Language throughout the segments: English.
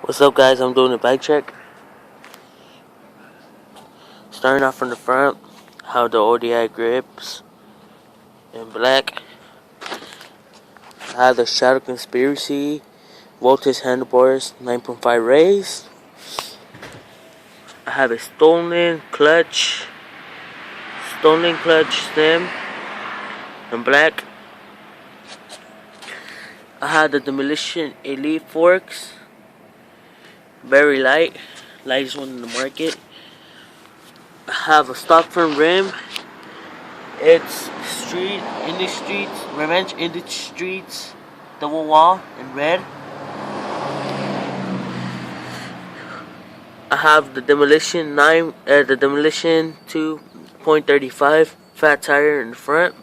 What's up, guys? I'm doing a bike check. Starting off from the front, how the ODI grips in black. I have the Shadow Conspiracy Voltage handlebars 9.5 raised. I have a stolen clutch stem in black. I have the Demolition Elite forks, very lightest one in the market. I have a stock front rim. It's Revenge in the Streets, double wall in red. I have the Demolition 2.35 fat tire in the front.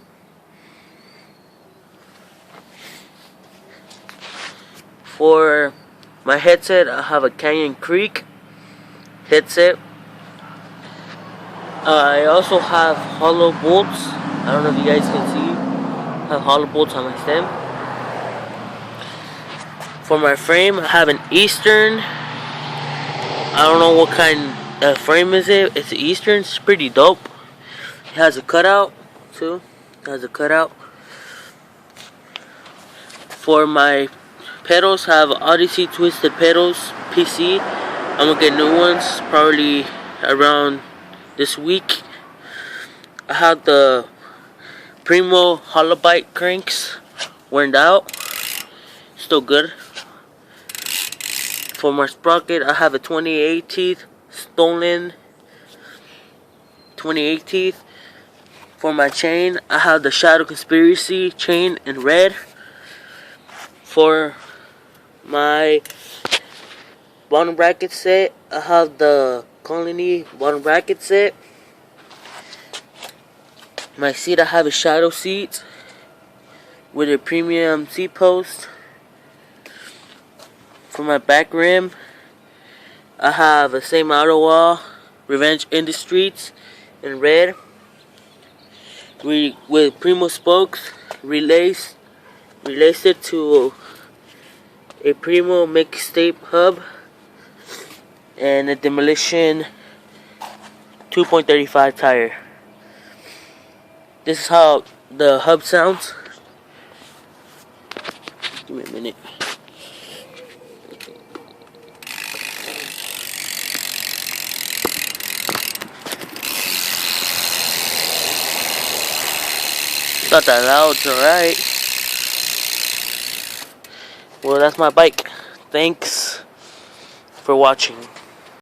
For my headset, I have a Canyon Creek headset. I also have hollow bolts. I don't know if you guys can see. I have hollow bolts on my stem. For my frame, I have an Eastern. I don't know what kind of frame is it. It's an Eastern. It's pretty dope. It has a cutout too. For my pedals, I have Odyssey Twisted Pedals PC. I'm gonna get new ones probably around this week. I have the Primo Holobite cranks worn out, still good. For my sprocket, I have a 28 teeth stolen 28 teeth. For my chain, I have the Shadow Conspiracy chain in red. For my bottom bracket set, I have the Colony bottom bracket set. My seat, I have a Shadow seat with a premium seat post. For my back rim, I have a same outer wall, Revenge in the Streets in red. With Primo spokes, relaced it to a Primo mixtape hub and a Demolition 2.35 tire. This is how the hub sounds. Give me a minute. It's not that loud, it's alright. Well, that's my bike. Thanks for watching.